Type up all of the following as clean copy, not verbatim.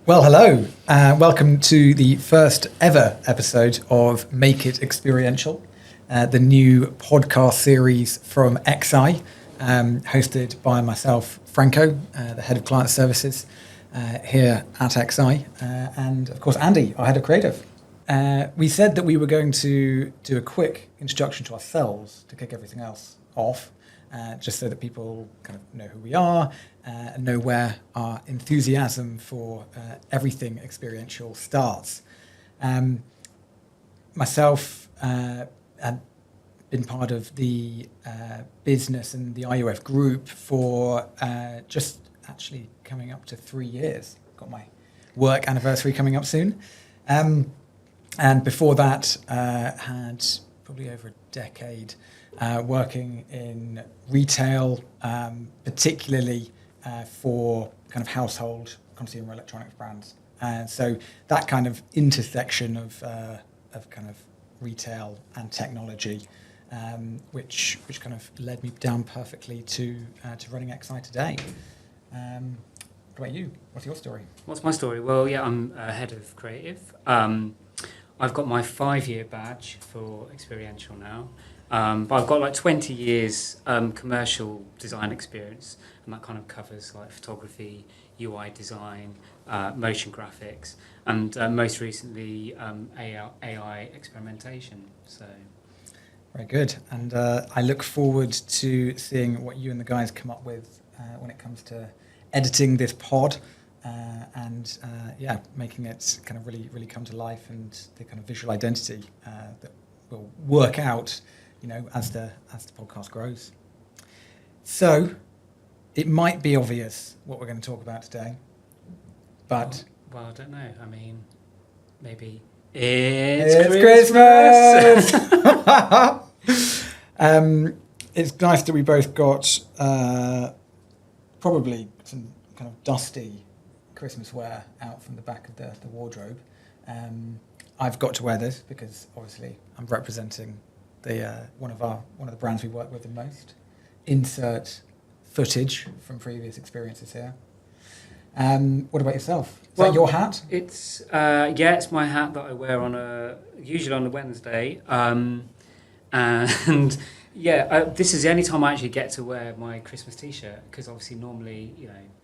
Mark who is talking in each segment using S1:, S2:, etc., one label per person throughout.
S1: Well, hello. Welcome to the first ever episode of Make It Experiential, the new podcast series from XI, hosted by myself, Franco, the head of client services here at XI, and of course, Andy, our head of creative. We said that we were going to do a quick introduction to ourselves to kick everything else off, just so that people kind of know who we are and know where our enthusiasm for everything experiential starts. Myself had been part of the business and the IOF group for just actually coming up to 3 years. Got my work anniversary coming up soon. And before that, had probably over a decade working in retail, particularly for kind of household consumer electronics brands. And so that kind of intersection of kind of retail and technology, which kind of led me down perfectly to running XI today. What about you? What's your story?
S2: What's my story? Well, yeah, I'm head of creative. I've got my 5-year badge for Experiential now. But I've got like 20 years commercial design experience, and that kind of covers like photography, UI design, motion graphics, and most recently AI experimentation. So
S1: very good. And I look forward to seeing what you and the guys come up with when it comes to editing this pod. And making it kind of really come to life, and the kind of visual identity that will work out, as the podcast grows. So, it might be obvious what we're going to talk about today, but
S2: well, I don't know. I mean, maybe it's
S1: Christmas. It's nice that we both got probably some kind of dusty Christmas wear out from the back of the wardrobe. I've got to wear this because obviously I'm representing the one of the brands we work with the most. Insert footage from previous experiences here. What about yourself? Is that your hat?
S2: It's it's my hat that I wear usually on a Wednesday, and this is the only time I actually get to wear my Christmas T-shirt, because obviously normally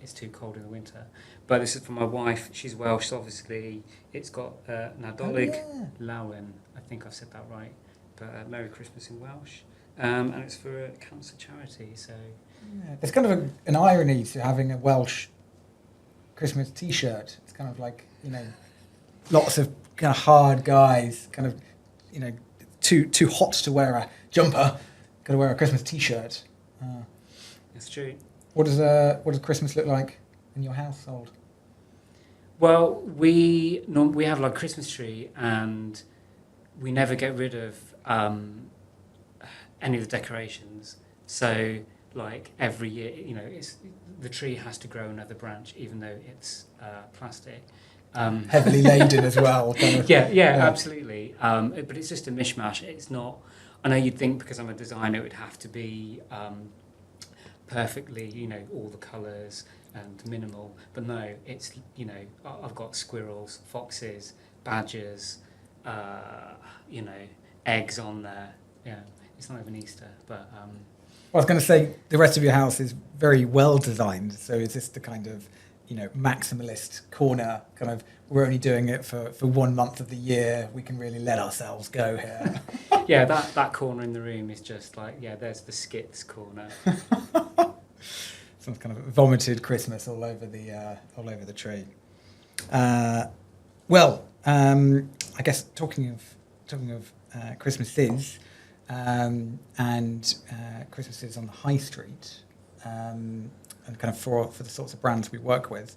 S2: it's too cold in the winter. But this is for my wife. She's Welsh, so obviously it's got Nadolig Lawen. I think I've said that right. But Merry Christmas in Welsh. And it's for a cancer charity. So
S1: there's kind of an irony to having a Welsh Christmas T-shirt. It's kind of like, lots of kind of hard guys, kind of, too hot to wear a jumper. Got to wear a Christmas T-shirt.
S2: That's true.
S1: What does Christmas look like in your household?
S2: Well, we have like a Christmas tree, and we never get rid of any of the decorations. So, like every year, the tree has to grow another branch, even though it's plastic.
S1: Heavily laden as well. Kind of.
S2: Yeah, absolutely. But it's just a mishmash. It's not. I know you'd think because I'm a designer, it would have to be perfectly, all the colours and minimal. But no, it's, I've got squirrels, foxes, badgers, eggs on there. Yeah, it's not even Easter, but...
S1: I was going to say, the rest of your house is very well designed. So is this the kind of, maximalist corner, kind of, we're only doing it for 1 month of the year, we can really let ourselves go here?
S2: Yeah, that corner in the room is just like, there's the skits corner.
S1: Some kind of vomited Christmas all over the tree. I guess talking of Christmases and Christmases on the high street, and kind of for the sorts of brands we work with,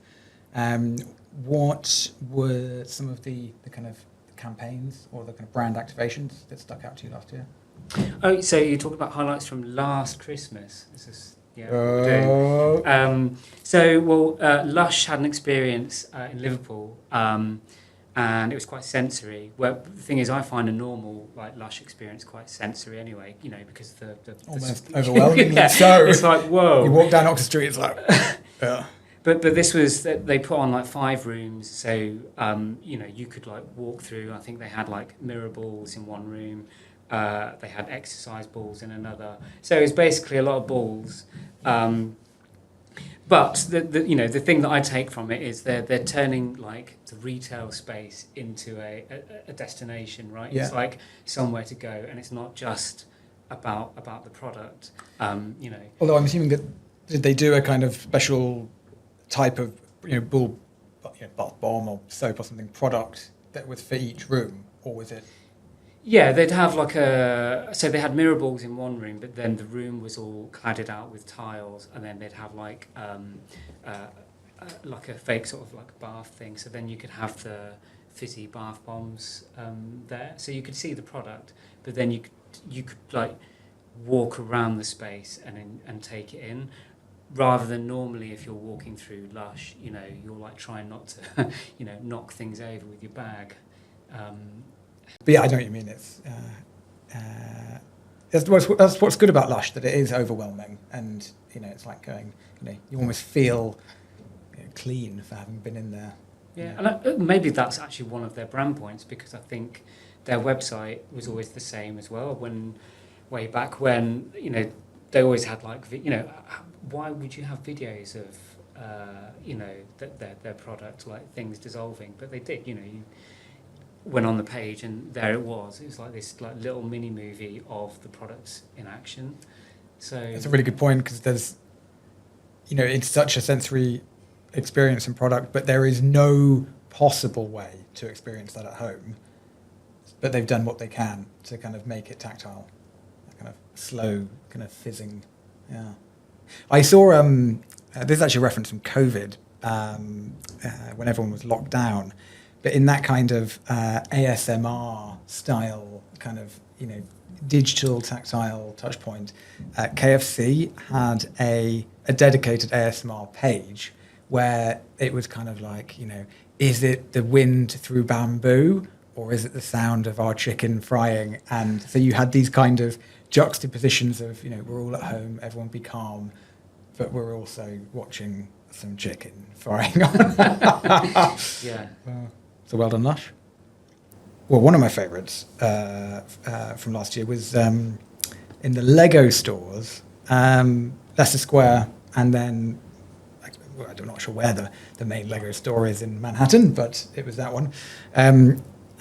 S1: what were some of the kind of campaigns or the kind of brand activations that stuck out to you last year?
S2: Oh, so you're talking about highlights from last Christmas? This is Lush had an experience in Liverpool, and it was quite sensory. Well, the thing is, I find a normal Lush experience quite sensory anyway. Because the
S1: almost overwhelmingly so.
S2: It's like, whoa.
S1: You walk down Oxford Street, it's like, yeah.
S2: But this was that they put on like 5 rooms, so you could like walk through. I think they had like mirror balls in one room, they had exercise balls in another. So it was basically a lot of balls. But the thing that I take from it is they're turning like the retail space into a destination, right?
S1: Yeah.
S2: It's like somewhere to go, and it's not just about the product.
S1: Although I'm assuming that did they do a kind of special type of bull, bath bomb or soap or something product that was for each room, or was it?
S2: Yeah, they'd have so they had mirror balls in one room, but then the room was all cladded out with tiles, and then they'd have like a fake sort of like bath thing. So then you could have the fizzy bath bombs there, so you could see the product, but then you could like walk around the space and take it in, rather than normally if you're walking through Lush, you're like trying not to knock things over with your bag.
S1: But yeah, I know what you mean. That's what's good about Lush, that it is overwhelming, and it's like going. You almost feel clean for having been in there.
S2: Yeah, and maybe that's actually one of their brand points, because I think their website was always the same as well. Way back when, they always had like, why would you have videos of, their product, like things dissolving? But they did. You went on the page and there it was. It was like this like little mini movie of the products in action. So
S1: it's a really good point, because there's, it's such a sensory experience and product, but there is no possible way to experience that at home. But they've done what they can to kind of make it tactile, that kind of slow, kind of fizzing. Yeah, I saw. This is actually a reference from COVID, when everyone was locked down. But in that kind of ASMR style, kind of digital tactile touch point, KFC had a dedicated ASMR page where it was kind of like, is it the wind through bamboo, or is it the sound of our chicken frying? And so you had these kind of juxtapositions of, we're all at home, everyone be calm, but we're also watching some chicken frying on.
S2: yeah.
S1: So well done, Lush. Well, one of my favourites from last year was in the Lego stores, Leicester Square, and then I'm not sure where the main Lego store is in Manhattan, but it was that one.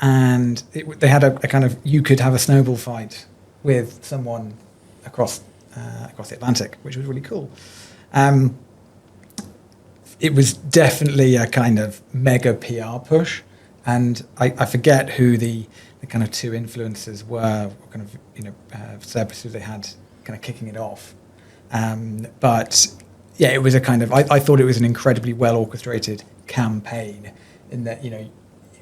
S1: And they had a kind of, you could have a snowball fight with someone across the Atlantic, which was really cool. It was definitely a kind of mega PR push. And I forget who the kind of 2 influencers were, kind of celebrities they had kind of kicking it off. But yeah, it was a kind of, I thought it was an incredibly well orchestrated campaign, in that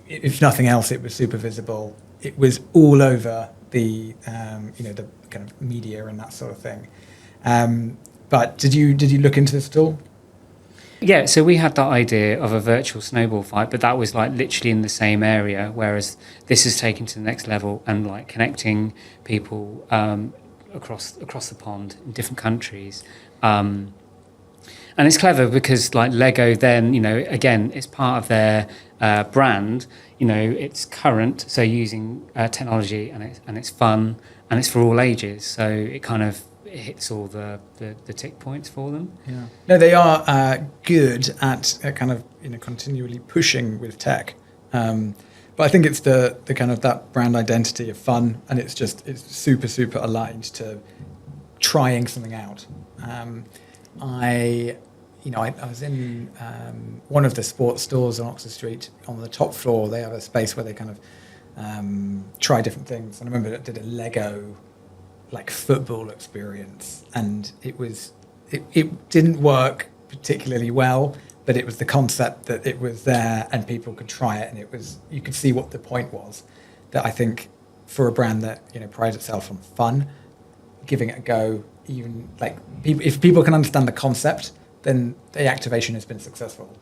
S1: if nothing else, it was super visible. It was all over the the kind of media and that sort of thing. But did you look into this at all?
S2: Yeah, so we had that idea of a virtual snowball fight, but that was like literally in the same area, whereas this is taken to the next level and like connecting people across the pond in different countries. And it's clever because like Lego then, again, it's part of their brand. It's current, so using technology, and it's fun, and it's for all ages. So it kind of hits all the tick points for them.
S1: Yeah. No, they are good at kind of continually pushing with tech, but I think it's the kind of that brand identity of fun, and it's super aligned to trying something out. I was in one of the sports stores on Oxford Street. On the top floor, they have a space where they kind of try different things. And I remember I did a Lego like football experience, and it didn't work particularly well, but it was the concept that it was there and people could try it, and you could see what the point was. That I think for a brand that prides itself on fun, giving it a go, even like if people can understand the concept, then the activation has been successful.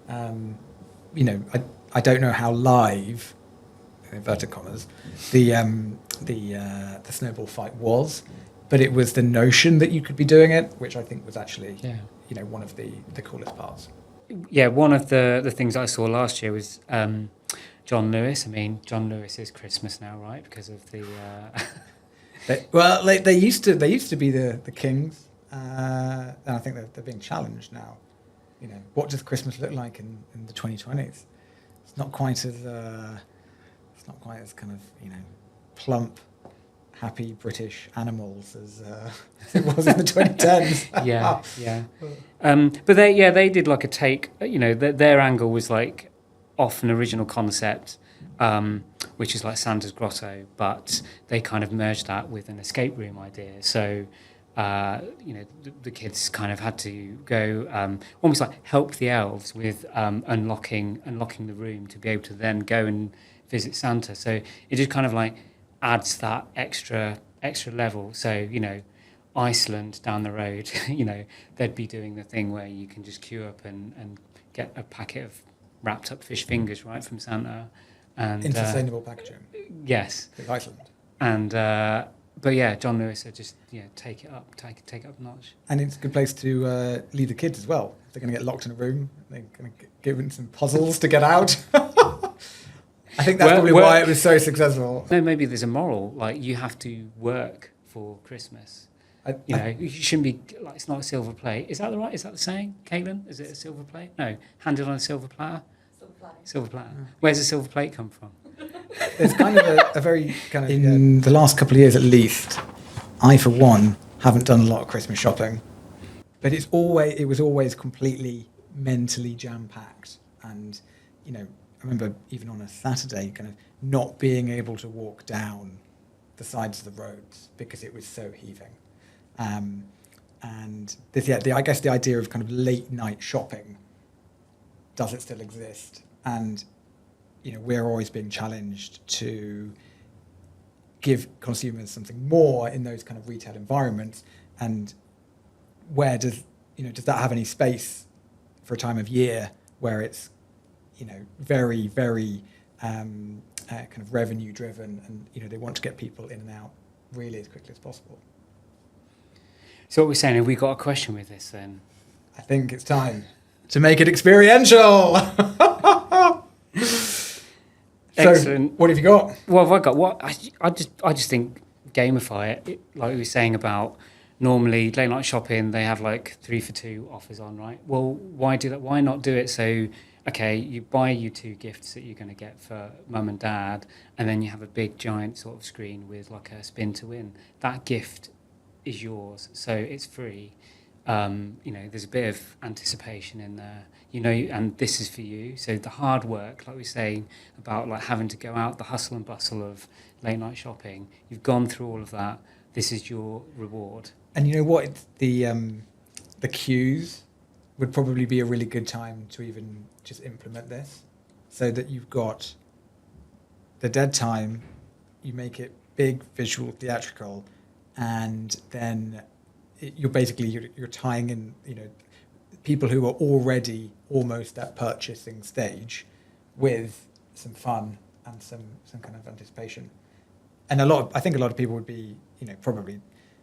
S1: I don't know how live, in inverted commas, the snowball fight was, but it was the notion that you could be doing it, which I think was actually one of the coolest parts.
S2: yeah, one of the things I saw last year was John Lewis. I mean, John Lewis is Christmas now, right? Because of the
S1: They used to be the kings, and I think they're being challenged now. You know, what does Christmas look like in the 2020s? It's not quite as kind of, you know, plump, happy British animals as it was in the 2010s.
S2: yeah. But they did like a take. You know, their angle was like off an original concept, which is like Santa's Grotto, but they kind of merged that with an escape room idea. So, you know, the kids kind of had to go almost like help the elves with unlocking the room to be able to then go and visit Santa. So it just kind of like adds that extra level. So, you know, Iceland down the road, you know, they'd be doing the thing where you can just queue up and get a packet of wrapped up fish fingers, right, from Santa. And
S1: In sustainable packaging.
S2: Yes.
S1: Like Iceland.
S2: And but yeah, John Lewis said just take it up a notch.
S1: And it's a good place to leave the kids as well. If they're going to get locked in a room, they're going to give them some puzzles to get out. I think that's probably why it was so successful.
S2: No, maybe there's a moral, like you have to work for Christmas. You shouldn't be like, it's not a silver plate. Is that the saying, Caitlin? Is it a silver plate? No, handed on a silver platter. Silver platter. Where's the silver plate come from?
S1: There's kind of a very kind of in the last couple of years at least, I for one haven't done a lot of Christmas shopping, but it was always completely mentally jam packed, and you know, I remember even on a Saturday kind of not being able to walk down the sides of the roads because it was so heaving. And I guess the idea of kind of late night shopping, does it still exist? And you know, we're always being challenged to give consumers something more in those kind of retail environments. And where does that have any space for a time of year where it's, you know, very, very kind of revenue driven, and you know, they want to get people in and out really as quickly as possible.
S2: So what we're saying, have we got a question with this then?
S1: I think it's time to make it experiential.
S2: Excellent.
S1: So, what have you got?
S2: What have I got? What I just think gamify it. Like we were saying about normally late night shopping, they have like 3 for 2 offers on, right? Well, why do that? Why not do it so? Okay, you buy you 2 gifts that you're going to get for mum and dad, and then you have a big giant sort of screen with like a spin to win. That gift is yours, so it's free. You know, there's a bit of anticipation in there, you know, and this is for you. So the hard work, like we were saying about like having to go out, the hustle and bustle of late night shopping, you've gone through all of that. This is your reward.
S1: And you know what? The queues would probably be a really good time to even just implement this, so that you've got the dead time, you make it big, visual, theatrical, and then you're tying in, you know, people who are already almost at purchasing stage with some fun and some kind of anticipation. And I think a lot of people would be, you know, probably,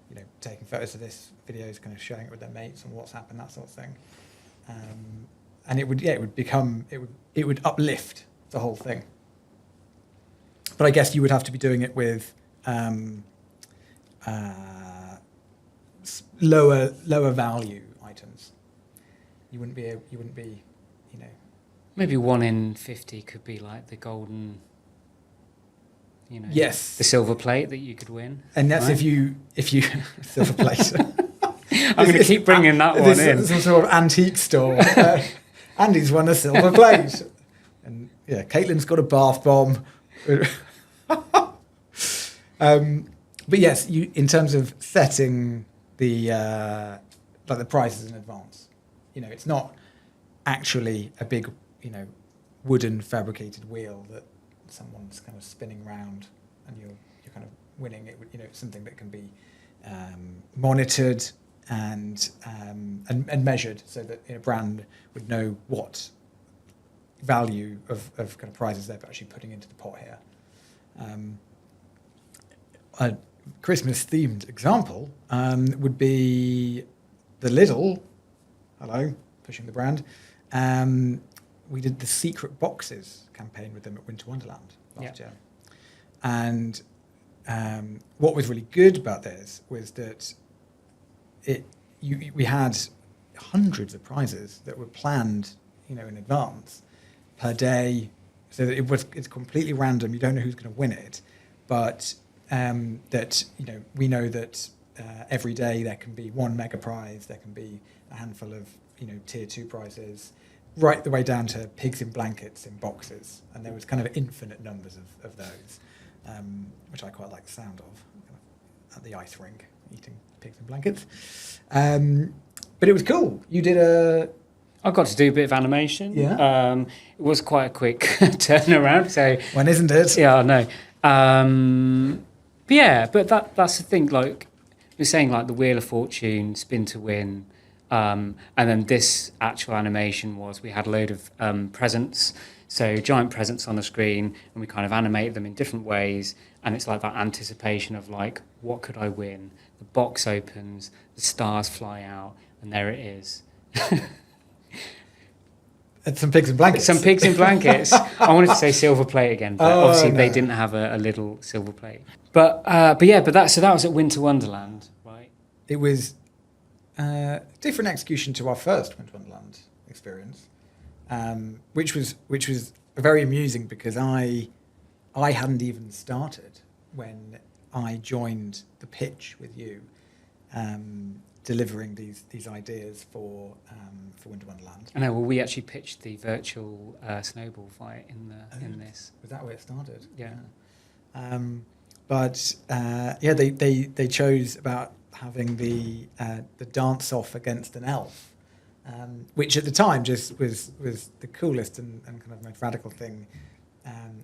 S1: you know, taking photos of this, videos, kind of sharing it with their mates on WhatsApp and that sort of thing. And it would uplift the whole thing. But I guess you would have to be doing it with lower value items. You wouldn't be, you know.
S2: Maybe 1 in 50 could be like the golden, you know.
S1: Yes.
S2: The silver plate that you could win.
S1: And that's right? if you silver plate.
S2: I'm going to keep bringing that one in.
S1: Some sort of antique store. Andy's won a silver plate. And yeah, Caitlin's got a bath bomb. But yes, in terms of setting the like the prices in advance, you know, it's not actually a big, you know, wooden fabricated wheel that someone's kind of spinning round and you're kind of winning it. You know, it's something that can be monitored and measured, so that a brand would know what value of kind of prizes they're actually putting into the pot here. A Christmas-themed example would be the Lidl, hello, pushing the brand, we did the Secret Boxes campaign with them at Winter Wonderland last year. And what was really good about this was that we had hundreds of prizes that were planned, in advance per day, so that it's completely random. You don't know who's going to win it, but that we know that every day there can be one mega prize, there can be a handful of tier 2 prizes, right the way down to pigs in blankets in boxes, and there was kind of infinite numbers of those, which I quite like the sound of, at the ice rink eating pigs in blankets. But it was cool. You did
S2: I got to do a bit of animation.
S1: Yeah.
S2: It was quite a quick turnaround. So
S1: when isn't it?
S2: Yeah, I know. But that's the thing. Like you're saying, like the Wheel of Fortune, Spin to Win, and then this actual animation was we had a load of presents. So giant presents on the screen, and we kind of animated them in different ways. And it's like that anticipation of like, what could I win? The box opens, the stars fly out, and there it is.
S1: It's some pigs in blankets.
S2: Some pigs in blankets. I wanted to say silver plate again, but obviously they didn't have a little silver plate. But that was at Winter Wonderland, right?
S1: It was a different execution to our first Winter Wonderland experience, which was very amusing because I hadn't even started when I joined the pitch with you, delivering these ideas for Winter Wonderland.
S2: I know. Well, we actually pitched the virtual snowball fight in this.
S1: Was that where it started?
S2: Yeah.
S1: They chose about having the dance off against an elf, which at the time just was the coolest and kind of most radical thing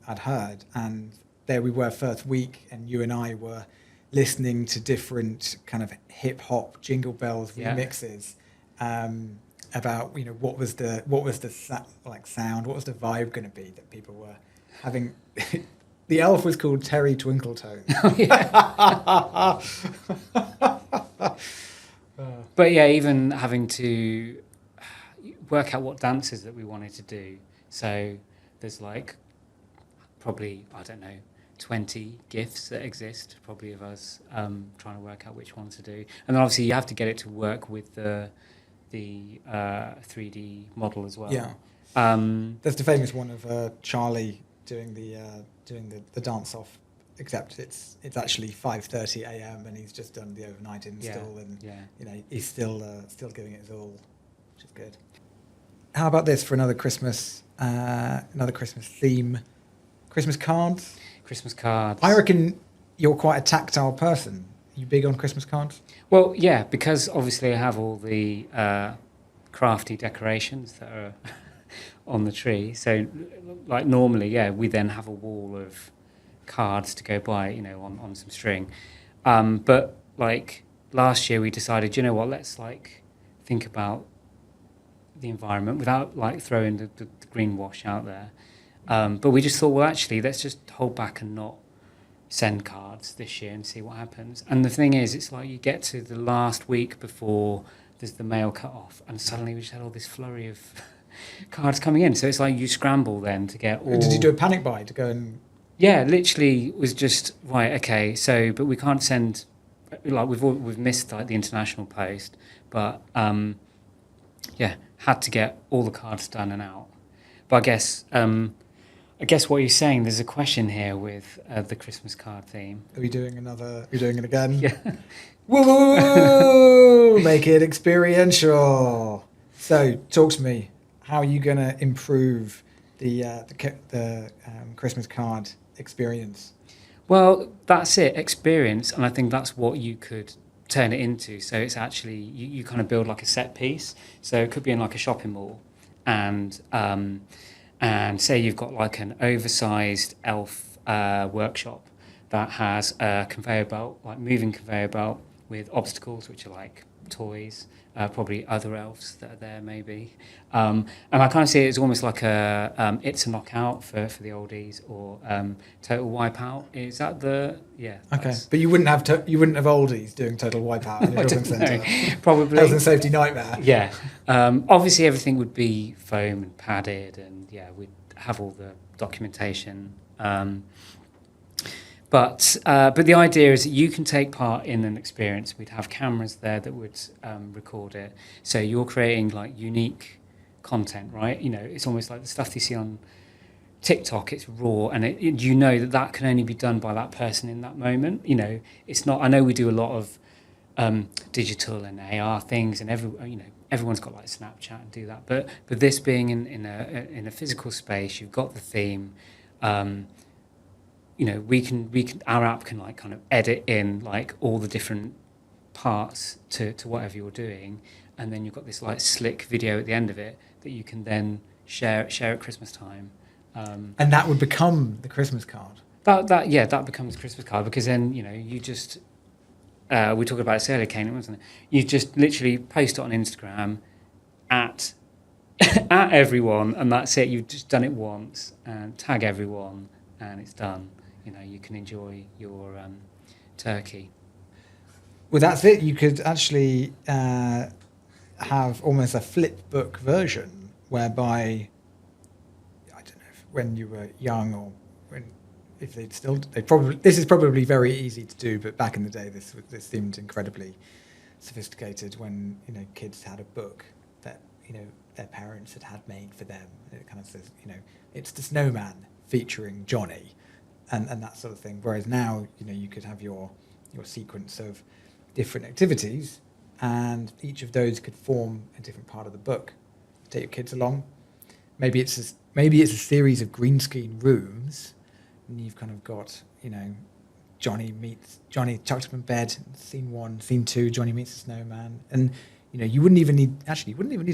S1: I'd heard. And there we were first week, and you and I were listening to different kind of hip hop Jingle Bells remixes about what was the sound, what was the vibe going to be that people were having. The elf was called Terry Twinkletoes.
S2: But yeah, even having to work out what dances that we wanted to do. So there's like probably, I don't know, 20 GIFs that exist, probably of us trying to work out which one to do. And then obviously you have to get it to work with the 3D model as well.
S1: Yeah. There's the famous one of Charlie doing the dance off, except it's actually 5:30 a.m. and he's just done the overnight install, and he's still giving it his all, which is good. How about this for another Christmas theme? Christmas cards.
S2: Christmas cards.
S1: I reckon you're quite a tactile person. Are you big on Christmas cards?
S2: Well, yeah, because obviously I have all the crafty decorations that are on the tree. So, like normally, we then have a wall of cards to go by, on some string. But like last year, we decided, you know what? Let's like think about the environment without like throwing the greenwash out there. But we just thought, well, actually, let's just hold back and not send cards this year and see what happens. And the thing is, it's like you get to the last week before there's the mail cut off, and suddenly we just had all this flurry of cards coming in. So it's like you scramble then to get all...
S1: Did you do a panic buy to go and...
S2: Yeah, literally was just, right, okay, so, but we can't send... Like, we've missed like the international post, but, had to get all the cards done and out. But I guess what you're saying, there's a question here with the Christmas card theme.
S1: Are we doing it again?
S2: Yeah.
S1: Woo! Make it experiential. So, talk to me. How are you going to improve the Christmas card experience?
S2: Well, that's it, experience, and I think that's what you could turn it into. So it's actually you kind of build like a set piece. So it could be in like a shopping mall, and say you've got like an oversized elf workshop that has a conveyor belt, like moving conveyor belt with obstacles, which are like toys, probably other elves that are there maybe. And I kind of see it as almost like a It's a Knockout for the oldies, or Total Wipeout. Is that the
S1: Okay, but you wouldn't have oldies doing Total Wipeout in a children's centre.
S2: Probably
S1: Health and safety nightmare.
S2: Yeah. Obviously, everything would be foam and padded, and we'd have all the documentation. But the idea is that you can take part in an experience. We'd have cameras there that would record it. So you're creating like unique content, right? It's almost like the stuff you see on TikTok. It's raw, and you know that can only be done by that person in that moment. It's not. I know we do a lot of digital and AR things, and everyone's got like Snapchat and do that. But this being in a physical space, you've got the theme. We can our app can like kind of edit in like all the different parts to whatever you're doing, and then you've got this like slick video at the end of it that you can then share at Christmas time.
S1: And that would become the Christmas card.
S2: That becomes a Christmas card, because then you just we talked about it earlier, Kane, wasn't it? You just literally post it on Instagram at everyone, and that's it. You've just done it once, and tag everyone, and it's done. You can enjoy your turkey.
S1: Well, that's it. You could actually have almost a flip book version, whereby, I don't know, when you were young, or if this is probably very easy to do, but back in the day, this seemed incredibly sophisticated when kids had a book that their parents had made for them. It kind of says, it's the snowman featuring Johnny, and that sort of thing. Whereas now, you could have your sequence of different activities, and each of those could form a different part of the book. Take your kids along. Maybe it's a series of green screen rooms, and you've kind of got Johnny chucked up in bed. Scene 1, scene 2, Johnny meets the snowman, and you wouldn't even need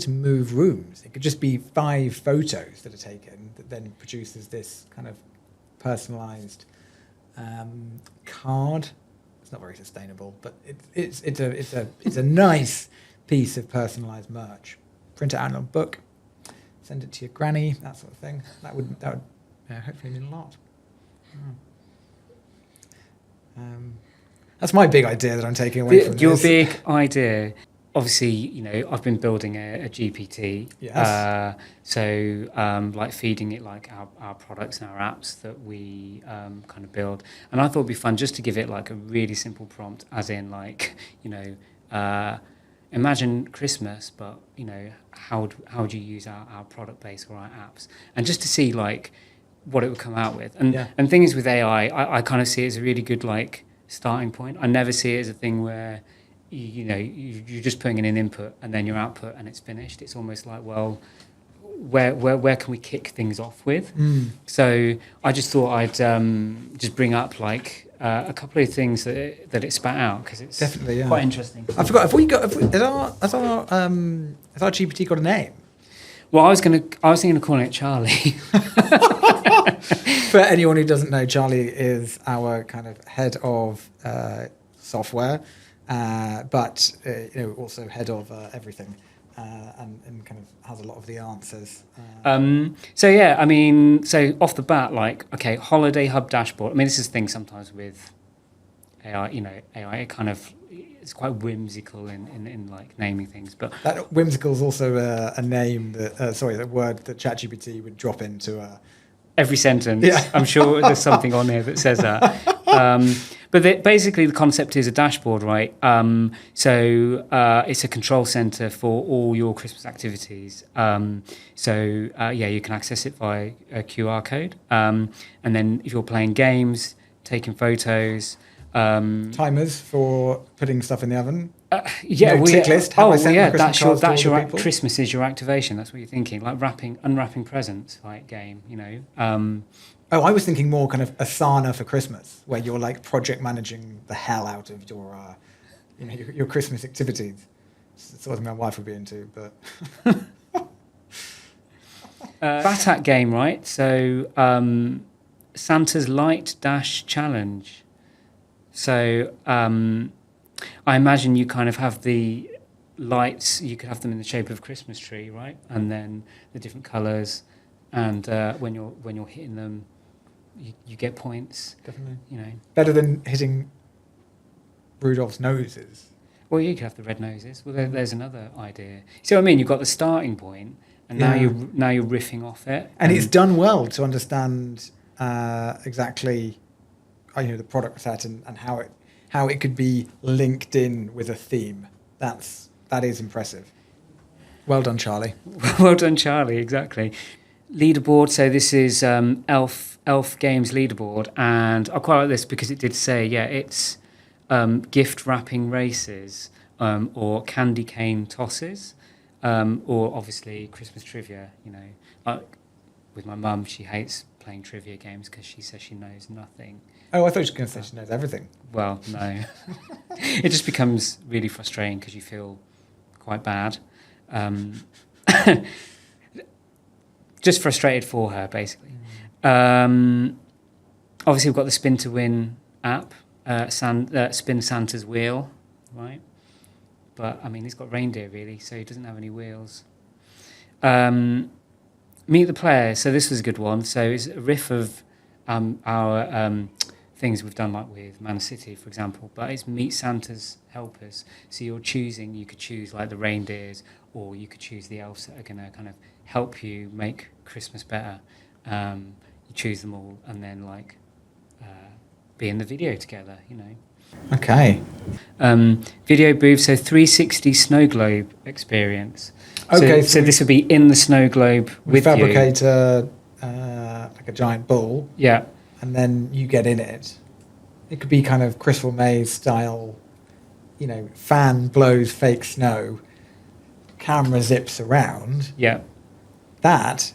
S1: to move rooms. It could just be 5 photos that are taken that then produces this kind of personalised card. It's not very sustainable, but it's a nice piece of personalised merch. Print it out in a book, send it to your granny, that sort of thing. That would hopefully mean a lot. That's my big idea that I'm taking away from this.
S2: Your big idea. Obviously, I've been building a GPT.
S1: Yes.
S2: Like feeding it like our products and our apps that we kind of build. And I thought it'd be fun just to give it like a really simple prompt, as in like, imagine Christmas, but how would you use our product base or our apps? And just to see like what it would come out with. And thing is with AI, I kind of see it as a really good like starting point. I never see it as a thing where you're just putting in an input and then your output and it's finished. It's almost like, well, where can we kick things off with? So I just thought I'd just bring up like a couple of things that it spat out, because it's
S1: definitely
S2: quite interesting.
S1: I forgot. Has our GPT got a name?
S2: Well, I was thinking of calling it Charlie.
S1: For anyone who doesn't know, Charlie is our kind of head of software. But also head of everything, and kind of has a lot of the answers.
S2: So off the bat, like, okay, Holiday Hub dashboard. I mean, this is the thing sometimes with AI. AI it kind of it's quite whimsical in like naming things, but
S1: that whimsical is also a name that word that ChatGPT would drop into
S2: every sentence. Yeah. I'm sure there's something on here that says that. But basically, the concept is a dashboard, right? It's a control center for all your Christmas activities. You can access it via a QR code. And then if you're playing games, taking photos...
S1: timers for putting stuff in the oven.
S2: Tick
S1: list.
S2: That's your Christmas is your activation. That's what you're thinking, like unwrapping presents, like game.
S1: I was thinking more kind of Asana for Christmas, where you're like project managing the hell out of your Christmas activities. It's something my wife would be into, but
S2: Batat game, right? So Santa's Light Dash Challenge. So I imagine you kind of have the lights, you could have them in the shape of a Christmas tree, right? And then the different colours, and when you're hitting them, you get points.
S1: Definitely.
S2: You know,
S1: Better than hitting Rudolph's noses.
S2: well, you could have the red noses. Well, there's another idea. See what I mean? You've got the starting point, and
S1: Yeah.
S2: now you're riffing off it.
S1: And it's done well to understand exactly, the product set and how it could be linked in with a theme. That is impressive. Well done, Charlie.
S2: Well done, Charlie. Exactly. Leaderboard. So this is Elf Games leaderboard, and I quite like this because it did say, it's gift wrapping races, or candy cane tosses, or obviously Christmas trivia. With my mum, she hates playing trivia games because she says she knows nothing.
S1: Oh, I thought you were going to say she knows everything.
S2: Well, no. It just becomes really frustrating because you feel quite bad. Just frustrated for her, basically. Obviously, we've got the Spin to Win app, Spin Santa's Wheel, right? But, I mean, he's got reindeer, really, so he doesn't have any wheels. Meet the Player. So this was a good one. So it's a riff of our things we've done, like with Man City, for example. But it's Meet Santa's Helpers. So you could choose like the reindeers, or you could choose the elves that are going to kind of help you make Christmas better. You choose them all, and then be in the video together.
S1: Okay.
S2: Video booth. So 360 snow globe experience.
S1: Okay,
S2: So this would be in the snow globe
S1: We
S2: with you.
S1: fabricate like a giant ball,
S2: Yeah.
S1: and then you get in it. It could be kind of Crystal Maze style, fan blows fake snow, camera zips around.
S2: Yeah.
S1: That's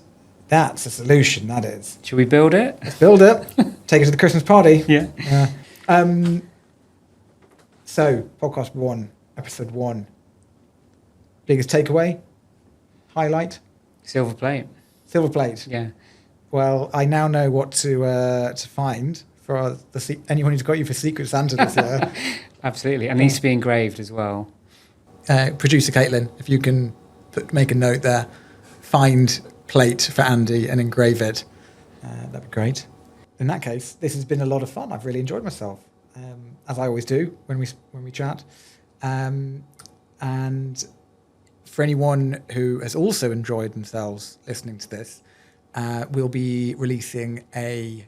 S1: a solution, that is.
S2: Should we build it?
S1: Let's build it. Take it to the Christmas party.
S2: Yeah.
S1: So, podcast 1, episode 1. Biggest takeaway? Highlight?
S2: Silver plate.
S1: Silver plate.
S2: Yeah.
S1: Well, I now know what to find for anyone who's got you for Secret Santa this year.
S2: Absolutely. And needs to be engraved as well.
S1: Producer Caitlin, if you can make a note there, find plate for Andy and engrave it. That'd be great. In that case, this has been a lot of fun. I've really enjoyed myself, as I always do when we chat. And for anyone who has also enjoyed themselves listening to this, we'll be releasing a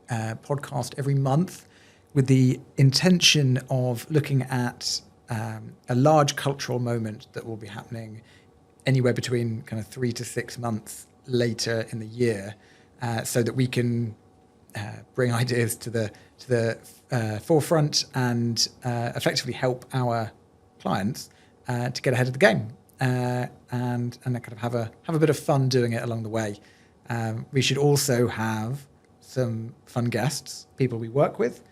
S1: podcast every month with the intention of looking at a large cultural moment that will be happening anywhere between kind of 3 to 6 months later in the year, so that we can bring ideas to the forefront and effectively help our clients to get ahead of the game, and kind of have a bit of fun doing it along the way. We should also have some fun guests, people we work with,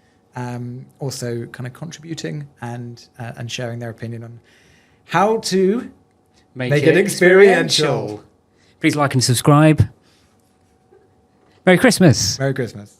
S1: also kind of contributing and sharing their opinion on how to make it experiential.
S2: Please like and subscribe. Merry Christmas.
S1: Merry Christmas.